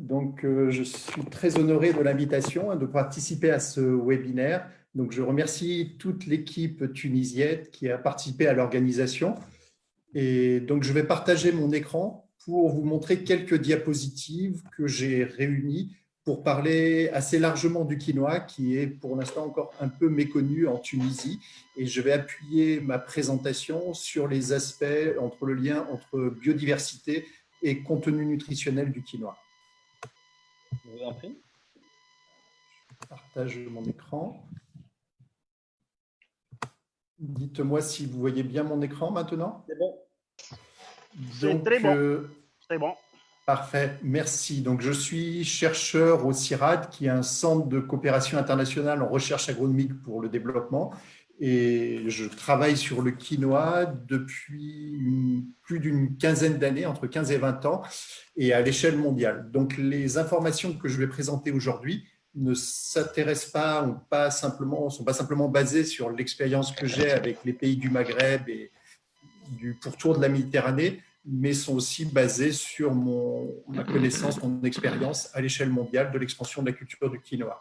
Je suis très honoré de l'invitation de participer à ce webinaire. Donc, je remercie toute l'équipe tunisienne qui a participé à l'organisation. Et donc, je vais partager mon écran pour vous montrer quelques diapositives que j'ai réunies pour parler assez largement du quinoa, qui est pour l'instant encore un peu méconnu en Tunisie. Et je vais appuyer ma présentation sur les aspects entre le lien entre biodiversité et contenu nutritionnel du quinoa. Je vous en prie. Je partage mon écran. Dites-moi si vous voyez bien mon écran maintenant. C'est bon. C'est très bon. C'est bon. Parfait, merci. Donc, je suis chercheur au CIRAD, qui est un centre de coopération internationale en recherche agronomique pour le développement. Et je travaille sur le quinoa depuis plus d'une quinzaine d'années, entre 15 et 20 ans, et à l'échelle mondiale. Donc, les informations que je vais présenter aujourd'hui ne s'intéressent pas ou sont pas simplement basées sur l'expérience que j'ai avec les pays du Maghreb et du pourtour de la Méditerranée, mais sont aussi basées sur ma connaissance, mon expérience à l'échelle mondiale de l'expansion de la culture du quinoa.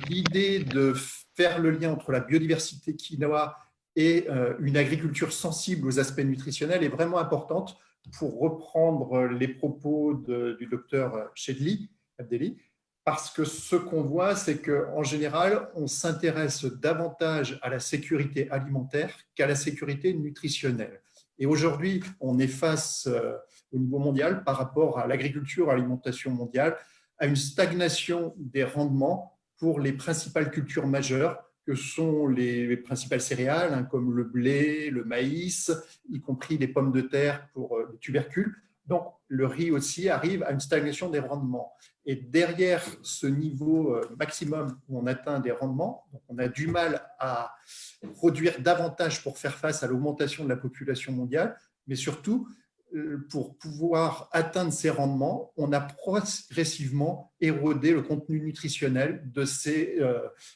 L'idée de faire le lien entre la biodiversité quinoa et une agriculture sensible aux aspects nutritionnels est vraiment importante pour reprendre les propos du docteur Chedli Abdelli, parce que ce qu'on voit, c'est qu'en général, on s'intéresse davantage à la sécurité alimentaire qu'à la sécurité nutritionnelle. Et aujourd'hui, on est face au niveau mondial par rapport à l'agriculture, à l'alimentation mondiale, à une stagnation des rendements pour les principales cultures majeures que sont les principales céréales, comme le blé, le maïs, y compris les pommes de terre pour les tubercules. Donc, le riz aussi arrive à une stagnation des rendements. Et derrière ce niveau maximum où on atteint des rendements, donc on a du mal à produire davantage pour faire face à l'augmentation de la population mondiale, mais surtout, pour pouvoir atteindre ces rendements, on a progressivement érodé le contenu nutritionnel de ces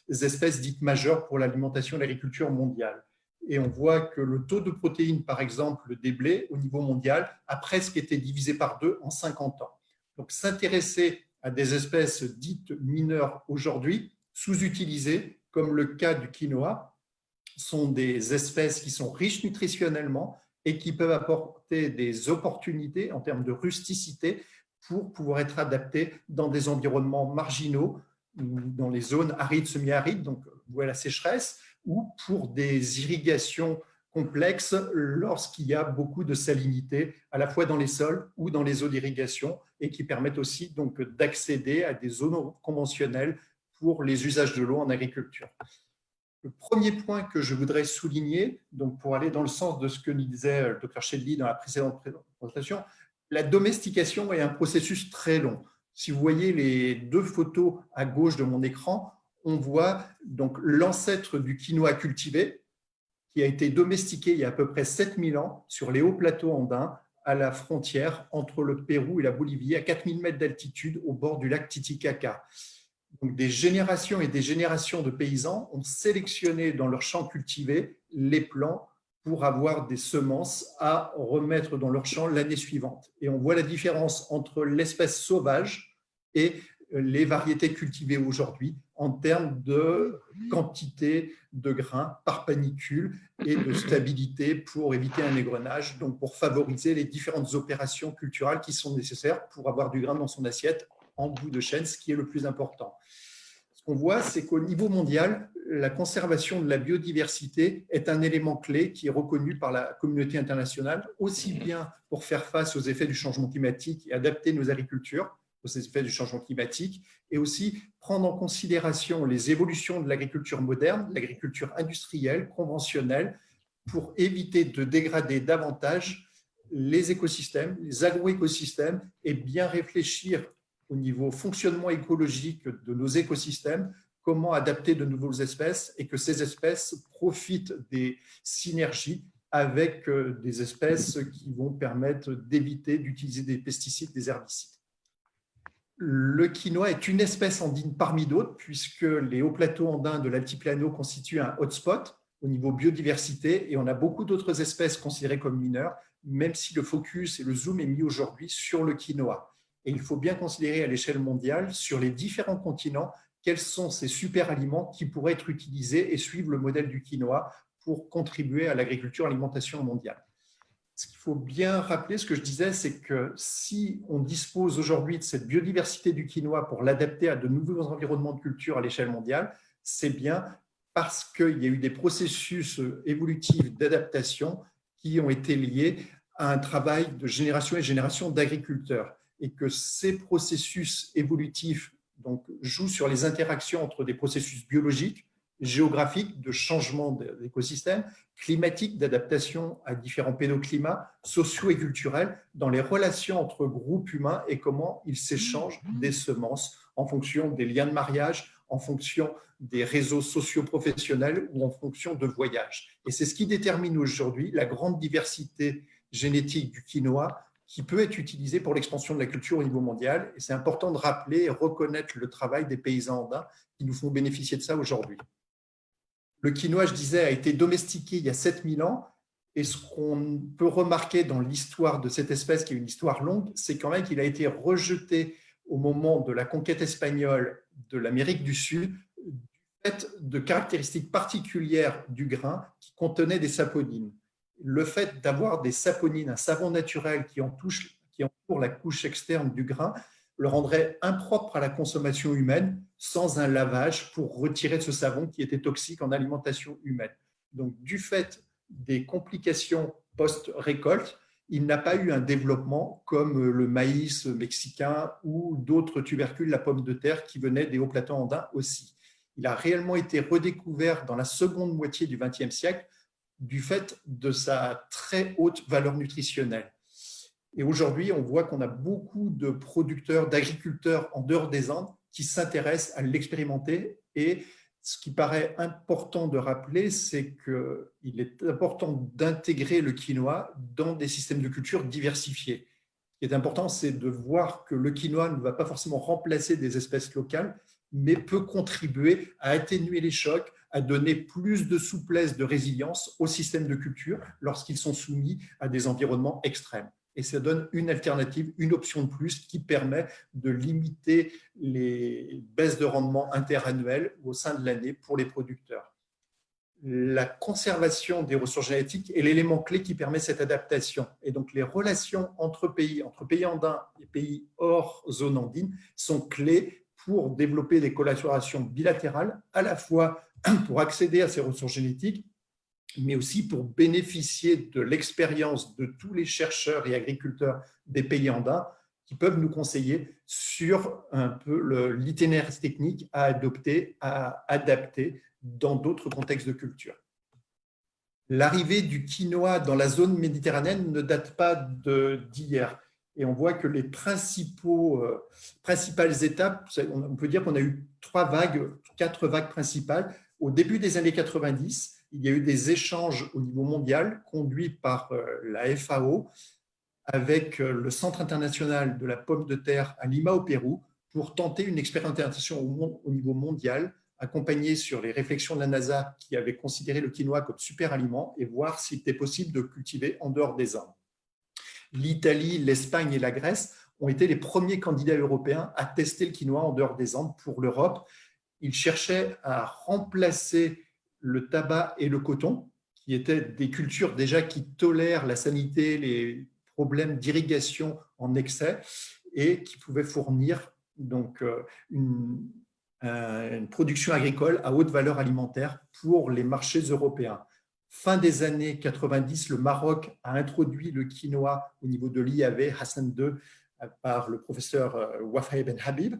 espèces dites majeures pour l'alimentation et l'agriculture mondiale. Et on voit que le taux de protéines, par exemple, des blés au niveau mondial a presque été divisé par 2 en 50 ans. Donc, s'intéresser à des espèces dites mineures aujourd'hui, sous-utilisées, comme le cas du quinoa, sont des espèces qui sont riches nutritionnellement et qui peuvent apporter des opportunités en termes de rusticité pour pouvoir être adaptées dans des environnements marginaux, dans les zones arides, semi-arides, donc où est la sécheresse, ou pour des irrigations complexes lorsqu'il y a beaucoup de salinité, à la fois dans les sols ou dans les eaux d'irrigation, et qui permettent aussi donc d'accéder à des zones conventionnelles pour les usages de l'eau en agriculture. Le premier point que je voudrais souligner, donc pour aller dans le sens de ce que nous disait le Dr Chedli dans la précédente présentation, la domestication est un processus très long. Si vous voyez les deux photos à gauche de mon écran, on voit donc l'ancêtre du quinoa cultivé qui a été domestiqué il y a à peu près 7000 ans sur les hauts plateaux andins à la frontière entre le Pérou et la Bolivie, à 4000 mètres d'altitude au bord du lac Titicaca. Donc, des générations et des générations de paysans ont sélectionné dans leurs champs cultivés les plants pour avoir des semences à remettre dans leur champ l'année suivante. Et on voit la différence entre l'espèce sauvage et les variétés cultivées aujourd'hui en termes de quantité de grains par panicule et de stabilité pour éviter un égrenage, donc pour favoriser les différentes opérations culturales qui sont nécessaires pour avoir du grain dans son assiette en bout de chaîne, ce qui est le plus important. Ce qu'on voit, c'est qu'au niveau mondial, la conservation de la biodiversité est un élément clé qui est reconnu par la communauté internationale, aussi bien pour faire face aux effets du changement climatique et adapter nos agricultures aux effets du changement climatique, et aussi prendre en considération les évolutions de l'agriculture moderne, l'agriculture industrielle, conventionnelle, pour éviter de dégrader davantage les écosystèmes, les agroécosystèmes, et bien réfléchir au niveau fonctionnement écologique de nos écosystèmes, comment adapter de nouvelles espèces et que ces espèces profitent des synergies avec des espèces qui vont permettre d'éviter d'utiliser des pesticides, des herbicides. Le quinoa est une espèce andine parmi d'autres, puisque les hauts plateaux andins de l'altiplano constituent un hotspot au niveau biodiversité, et on a beaucoup d'autres espèces considérées comme mineures, même si le focus et le zoom est mis aujourd'hui sur le quinoa. Et il faut bien considérer à l'échelle mondiale, sur les différents continents, quels sont ces super aliments qui pourraient être utilisés et suivre le modèle du quinoa pour contribuer à l'agriculture et l'alimentation mondiale. Ce qu'il faut bien rappeler, ce que je disais, c'est que si on dispose aujourd'hui de cette biodiversité du quinoa pour l'adapter à de nouveaux environnements de culture à l'échelle mondiale, c'est bien parce qu'il y a eu des processus évolutifs d'adaptation qui ont été liés à un travail de génération et génération d'agriculteurs et que ces processus évolutifs donc, jouent sur les interactions entre des processus biologiques, géographiques, de changement d'écosystème, climatiques, d'adaptation à différents pédoclimats, sociaux et culturels, dans les relations entre groupes humains et comment ils s'échangent des semences en fonction des liens de mariage, en fonction des réseaux socio-professionnels ou en fonction de voyages. Et c'est ce qui détermine aujourd'hui la grande diversité génétique du quinoa qui peut être utilisé pour l'expansion de la culture au niveau mondial. Et c'est important de rappeler et reconnaître le travail des paysans andins qui nous font bénéficier de ça aujourd'hui. Le quinoa, je disais, a été domestiqué il y a 7000 ans. Et ce qu'on peut remarquer dans l'histoire de cette espèce, qui est une histoire longue, c'est quand même qu'il a été rejeté au moment de la conquête espagnole de l'Amérique du Sud du fait de caractéristiques particulières du grain qui contenait des saponines. Le fait d'avoir des saponines, un savon naturel qui entoure la couche externe du grain, le rendrait impropre à la consommation humaine sans un lavage pour retirer de ce savon qui était toxique en alimentation humaine. Donc, du fait des complications post-récolte, il n'a pas eu un développement comme le maïs mexicain ou d'autres tubercules, la pomme de terre, qui venaient des hauts plateaux andins aussi. Il a réellement été redécouvert dans la seconde moitié du XXe siècle du fait de sa très haute valeur nutritionnelle. Et aujourd'hui, on voit qu'on a beaucoup de producteurs, d'agriculteurs en dehors des Andes qui s'intéressent à l'expérimenter. Et ce qui paraît important de rappeler, c'est qu'il est important d'intégrer le quinoa dans des systèmes de culture diversifiés. Ce qui est important, c'est de voir que le quinoa ne va pas forcément remplacer des espèces locales, mais peut contribuer à atténuer les chocs, à donner plus de souplesse, de résilience aux systèmes de culture lorsqu'ils sont soumis à des environnements extrêmes. Et ça donne une alternative, une option de plus qui permet de limiter les baisses de rendement interannuelles au sein de l'année pour les producteurs. La conservation des ressources génétiques est l'élément clé qui permet cette adaptation. Et donc, les relations entre pays andins et pays hors zone andine sont clés pour développer des collaborations bilatérales, à la fois pour accéder à ces ressources génétiques, mais aussi pour bénéficier de l'expérience de tous les chercheurs et agriculteurs des pays andins qui peuvent nous conseiller sur un peu l'itinéraire technique à adopter, à adapter dans d'autres contextes de culture. L'arrivée du quinoa dans la zone méditerranéenne ne date pas d'hier. Et on voit que les principales étapes, on peut dire qu'on a eu 4 vagues principales. Au début des années 90, il y a eu des échanges au niveau mondial conduits par la FAO avec le Centre international de la pomme de terre à Lima au Pérou pour tenter une expérimentation au niveau mondial, accompagnée sur les réflexions de la NASA qui avait considéré le quinoa comme super aliment et voir s'il était possible de le cultiver en dehors des Andes. L'Italie, l'Espagne et la Grèce ont été les premiers candidats européens à tester le quinoa en dehors des Andes pour l'Europe. Ils cherchaient à remplacer le tabac et le coton, qui étaient des cultures déjà qui tolèrent la sanité, les problèmes d'irrigation en excès et qui pouvaient fournir donc une production agricole à haute valeur alimentaire pour les marchés européens. Fin des années 90, le Maroc a introduit le quinoa au niveau de l'IAV, Hassan II, par le professeur Wafay Ben Habib,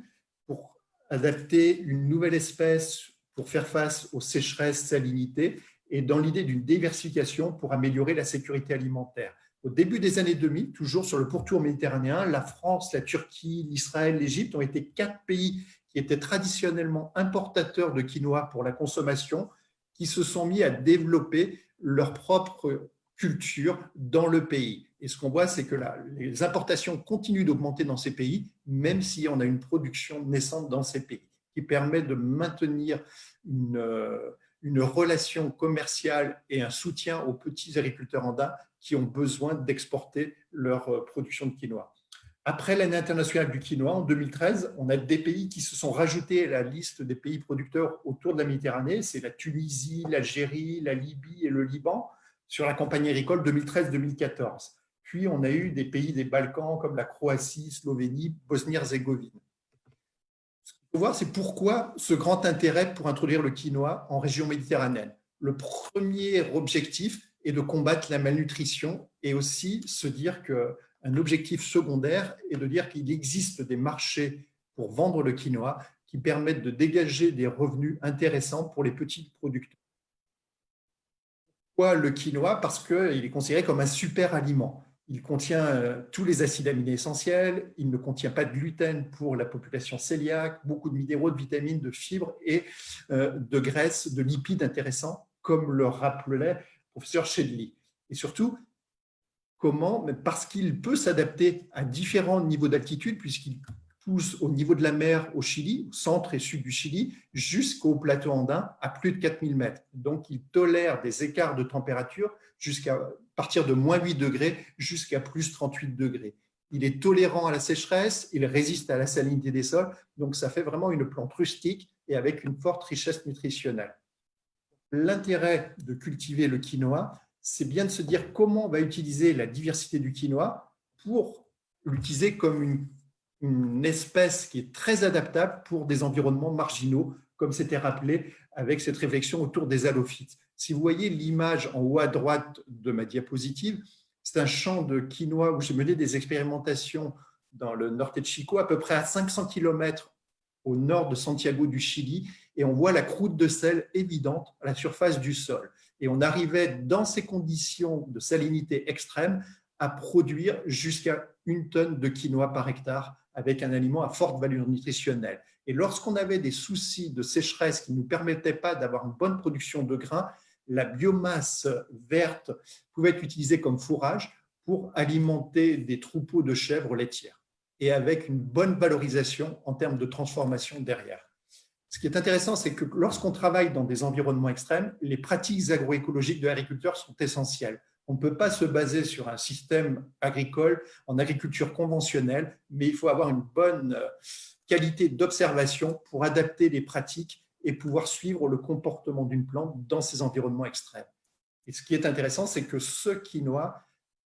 pour adapter une nouvelle espèce pour faire face aux sécheresses, salinités, et dans l'idée d'une diversification pour améliorer la sécurité alimentaire. Au début des années 2000, toujours sur le pourtour méditerranéen, la France, la Turquie, l'Israël, l'Égypte ont été 4 pays qui étaient traditionnellement importateurs de quinoa pour la consommation, qui se sont mis à développer leur propre culture dans le pays. Et ce qu'on voit, c'est que les importations continuent d'augmenter dans ces pays, même si on a une production naissante dans ces pays, qui permet de maintenir une relation commerciale et un soutien aux petits agriculteurs andins qui ont besoin d'exporter leur production de quinoa. Après l'année internationale du quinoa, en 2013, on a des pays qui se sont rajoutés à la liste des pays producteurs autour de la Méditerranée. C'est la Tunisie, l'Algérie, la Libye et le Liban sur la campagne agricole 2013-2014. Puis, on a eu des pays des Balkans comme la Croatie, Slovénie, Bosnie-Herzégovine. Ce qu'il faut voir, c'est pourquoi ce grand intérêt pour introduire le quinoa en région méditerranéenne. Le premier objectif est de combattre la malnutrition et aussi se dire qu'un objectif secondaire est de dire qu'il existe des marchés pour vendre le quinoa qui permettent de dégager des revenus intéressants pour les petits producteurs. Pourquoi le quinoa? Parce qu'il est considéré comme un super aliment. Il contient tous les acides aminés essentiels, il ne contient pas de gluten pour la population cœliaque, beaucoup de minéraux, de vitamines, de fibres et de graisses, de lipides intéressants, comme le rappelait le professeur Shedley. Et surtout, comment? Parce qu'il peut s'adapter à différents niveaux d'altitude, puisqu'il pousse au niveau de la mer au Chili, au centre et sud du Chili, jusqu'au plateau andin à plus de 4000 mètres. Donc, il tolère des écarts de température jusqu'à partir de moins 8 degrés jusqu'à plus 38 degrés. Il est tolérant à la sécheresse, il résiste à la salinité des sols, donc ça fait vraiment une plante rustique et avec une forte richesse nutritionnelle. L'intérêt de cultiver le quinoa, c'est bien de se dire comment on va utiliser la diversité du quinoa pour l'utiliser comme une espèce qui est très adaptable pour des environnements marginaux, comme c'était rappelé avec cette réflexion autour des halophytes. Si vous voyez l'image en haut à droite de ma diapositive, c'est un champ de quinoa où j'ai mené des expérimentations dans le norte de Chico, à peu près à 500 km au nord de Santiago du Chili, et on voit la croûte de sel évidente à la surface du sol. Et on arrivait, dans ces conditions de salinité extrême, à produire jusqu'à 1 tonne de quinoa par hectare avec un aliment à forte valeur nutritionnelle. Et lorsqu'on avait des soucis de sécheresse qui ne nous permettaient pas d'avoir une bonne production de grains, la biomasse verte pouvait être utilisée comme fourrage pour alimenter des troupeaux de chèvres laitières et avec une bonne valorisation en termes de transformation derrière. Ce qui est intéressant, c'est que lorsqu'on travaille dans des environnements extrêmes, les pratiques agroécologiques de l'agriculteur sont essentielles. On ne peut pas se baser sur un système agricole en agriculture conventionnelle, mais il faut avoir une bonne qualité d'observation pour adapter les pratiques et pouvoir suivre le comportement d'une plante dans ces environnements extrêmes. Et ce qui est intéressant, c'est que ce quinoa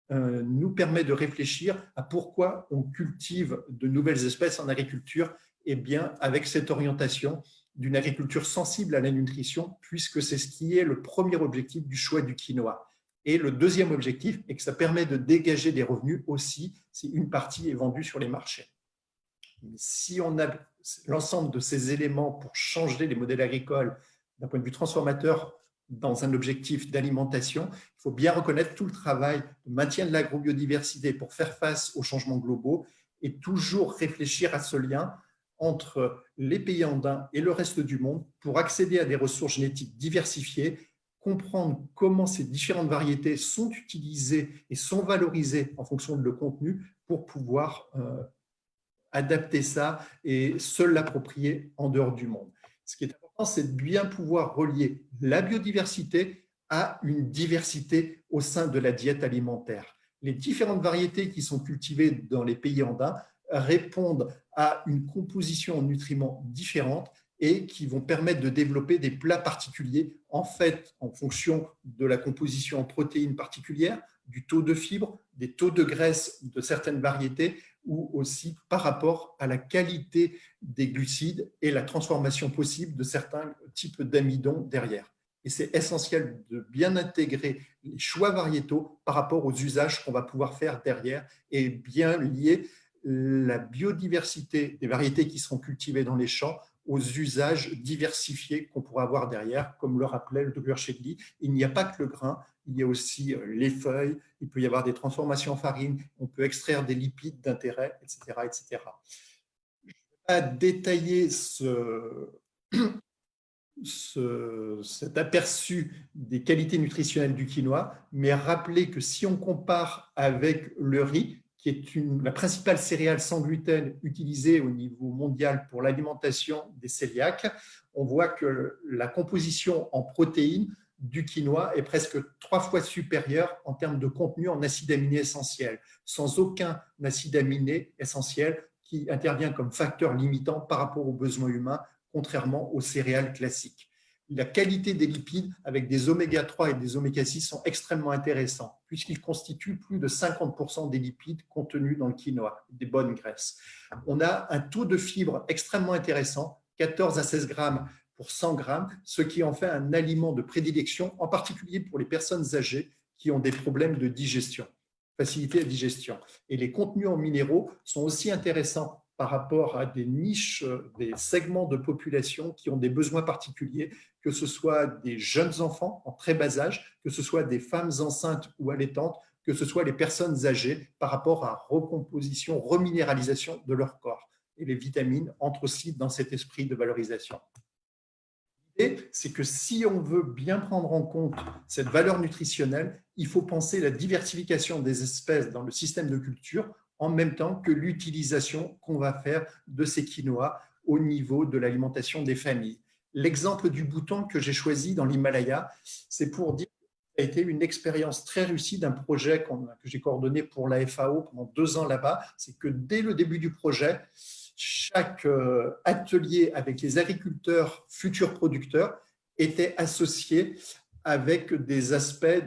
nous permet de réfléchir à pourquoi on cultive de nouvelles espèces en agriculture, et bien avec cette orientation d'une agriculture sensible à la nutrition, puisque c'est ce qui est le premier objectif du choix du quinoa. Et le deuxième objectif est que ça permet de dégager des revenus aussi si une partie est vendue sur les marchés. Si on a l'ensemble de ces éléments pour changer les modèles agricoles d'un point de vue transformateur dans un objectif d'alimentation, il faut bien reconnaître tout le travail de maintien de l'agrobiodiversité pour faire face aux changements globaux et toujours réfléchir à ce lien entre les pays andins et le reste du monde pour accéder à des ressources génétiques diversifiées, comprendre comment ces différentes variétés sont utilisées et sont valorisées en fonction de leur contenu pour pouvoir adapter ça et se l'approprier en dehors du monde. Ce qui est important, c'est de bien pouvoir relier la biodiversité à une diversité au sein de la diète alimentaire. Les différentes variétés qui sont cultivées dans les pays andins répondent à une composition en nutriments différente et qui vont permettre de développer des plats particuliers, en fait, en fonction de la composition en protéines particulières, du taux de fibres, des taux de graisse de certaines variétés, ou aussi par rapport à la qualité des glucides et la transformation possible de certains types d'amidons derrière. Et c'est essentiel de bien intégrer les choix variétaux par rapport aux usages qu'on va pouvoir faire derrière et bien lier la biodiversité des variétés qui seront cultivées dans les champs aux usages diversifiés qu'on pourra avoir derrière, comme le rappelait le Dr Shedley. Il n'y a pas que le grain, il y a aussi les feuilles, il peut y avoir des transformations en farine, on peut extraire des lipides d'intérêt, etc., etc. Je ne vais pas détailler cet aperçu des qualités nutritionnelles du quinoa, mais rappeler que si on compare avec le riz, qui est la principale céréale sans gluten utilisée au niveau mondial pour l'alimentation des cœliaques, on voit que la composition en protéines du quinoa est presque 3 fois supérieur en termes de contenu en acides aminés essentiels, sans aucun acide aminé essentiel qui intervient comme facteur limitant par rapport aux besoins humains, contrairement aux céréales classiques. La qualité des lipides avec des oméga 3 et des oméga 6 sont extrêmement intéressants, puisqu'ils constituent plus de 50% des lipides contenus dans le quinoa, des bonnes graisses. On a un taux de fibres extrêmement intéressant, 14 à 16 grammes pour 100 grammes, ce qui en fait un aliment de prédilection, en particulier pour les personnes âgées qui ont des problèmes de digestion, facilité à digestion. Et les contenus en minéraux sont aussi intéressants par rapport à des niches, des segments de population qui ont des besoins particuliers, que ce soit des jeunes enfants en très bas âge, que ce soit des femmes enceintes ou allaitantes, que ce soit les personnes âgées par rapport à recomposition, reminéralisation de leur corps. Et les vitamines entrent aussi dans cet esprit de valorisation. L'idée, c'est que si on veut bien prendre en compte cette valeur nutritionnelle, il faut penser la diversification des espèces dans le système de culture en même temps que l'utilisation qu'on va faire de ces quinoas au niveau de l'alimentation des familles. L'exemple du bouton que j'ai choisi dans l'Himalaya, c'est pour dire que ça a été une expérience très réussie d'un projet que j'ai coordonné pour la FAO pendant 2 ans là-bas. C'est que dès le début du projet, chaque atelier avec les agriculteurs futurs producteurs était associé avec des aspects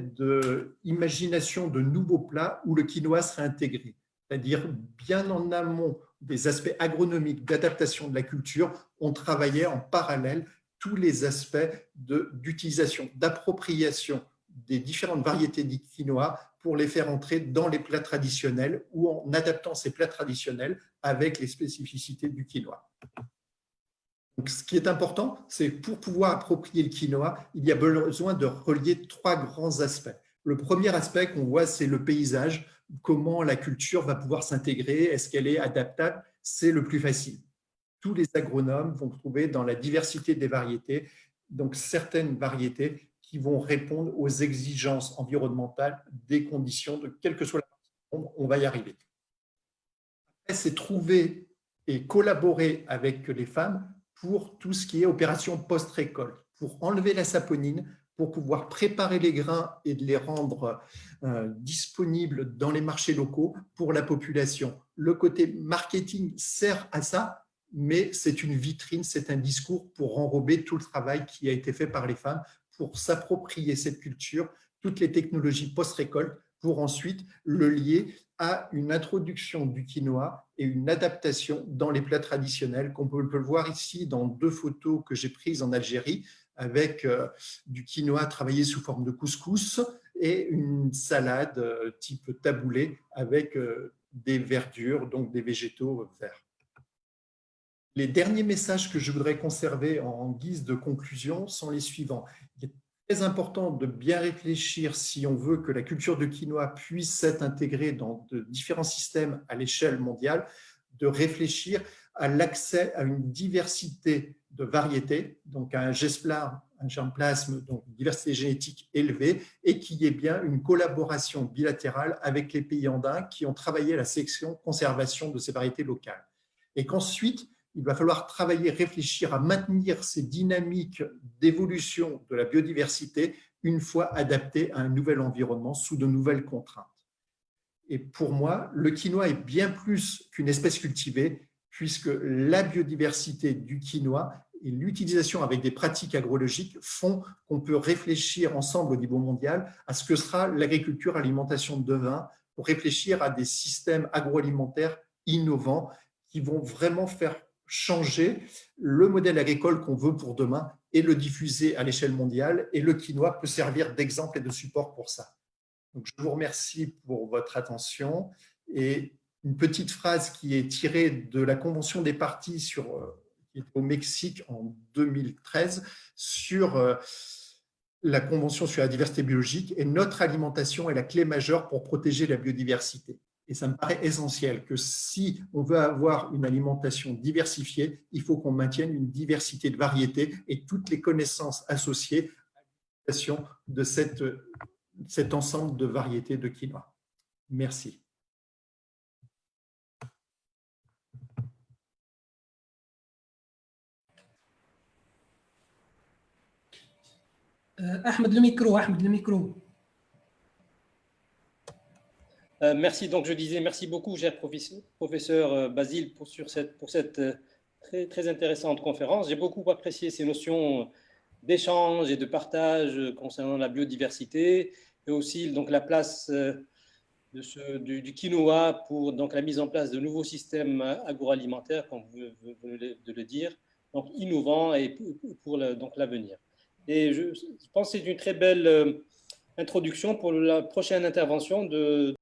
d'imagination de nouveaux plats où le quinoa serait intégré. C'est-à-dire bien en amont des aspects agronomiques d'adaptation de la culture, on travaillait en parallèle tous les aspects d'utilisation, d'appropriation des différentes variétés de quinoa pour les faire entrer dans les plats traditionnels ou en adaptant ces plats traditionnels avec les spécificités du quinoa. Donc, ce qui est important, c'est pour pouvoir approprier le quinoa, il y a besoin de relier 3 grands aspects. Le premier aspect qu'on voit, c'est le paysage, comment la culture va pouvoir s'intégrer, est-ce qu'elle est adaptable, c'est le plus facile. Tous les agronomes vont trouver dans la diversité des variétés, donc certaines variétés qui vont répondre aux exigences environnementales des conditions, de quelle que soit la partie du monde, on va y arriver. Après, c'est trouver et collaborer avec les femmes pour tout ce qui est opération post-récolte, pour enlever la saponine, pour pouvoir préparer les grains et de les rendre disponibles dans les marchés locaux pour la population. Le côté marketing sert à ça, mais c'est une vitrine, c'est un discours pour enrober tout le travail qui a été fait par les femmes pour s'approprier cette culture, toutes les technologies post-récolte, pour ensuite le lier à une introduction du quinoa et une adaptation dans les plats traditionnels, qu'on peut le voir ici dans 2 photos que j'ai prises en Algérie, avec du quinoa travaillé sous forme de couscous et une salade type taboulé avec des verdures, donc des végétaux verts. Les derniers messages que je voudrais conserver en guise de conclusion sont les suivants. Il est très important de bien réfléchir si on veut que la culture de quinoa puisse être intégrée dans de différents systèmes à l'échelle mondiale, de réfléchir à l'accès à une diversité de variétés, donc à un germplasme, donc une diversité génétique élevée, et qu'il y ait bien une collaboration bilatérale avec les pays andins qui ont travaillé à la sélection conservation de ces variétés locales. Et qu'ensuite, il va falloir travailler, réfléchir à maintenir ces dynamiques d'évolution de la biodiversité une fois adaptées à un nouvel environnement sous de nouvelles contraintes. Et pour moi, le quinoa est bien plus qu'une espèce cultivée, puisque la biodiversité du quinoa et l'utilisation avec des pratiques agrologiques font qu'on peut réfléchir ensemble au niveau mondial à ce que sera l'agriculture, l'alimentation de demain, pour réfléchir à des systèmes agroalimentaires innovants qui vont vraiment faire changer le modèle agricole qu'on veut pour demain et le diffuser à l'échelle mondiale. Et le quinoa peut servir d'exemple et de support pour ça. Donc, je vous remercie pour votre attention. Et une petite phrase qui est tirée de la Convention des parties qui est au Mexique en 2013 sur la Convention sur la diversité biologique. Et notre alimentation est la clé majeure pour protéger la biodiversité. Et ça me paraît essentiel que si on veut avoir une alimentation diversifiée, il faut qu'on maintienne une diversité de variétés et toutes les connaissances associées à l'utilisation de cet ensemble de variétés de quinoa. Merci. Ahmed, le micro, Ahmed, le micro. Merci. Donc, je disais merci beaucoup, cher professeur Basile, pour cette très, très intéressante conférence. J'ai beaucoup apprécié ces notions d'échange et de partage concernant la biodiversité et aussi donc, la place du quinoa pour donc, la mise en place de nouveaux systèmes agroalimentaires, comme vous venez de le dire, donc innovants et pour donc l'avenir. Et je pense que c'est une très belle introduction pour la prochaine intervention de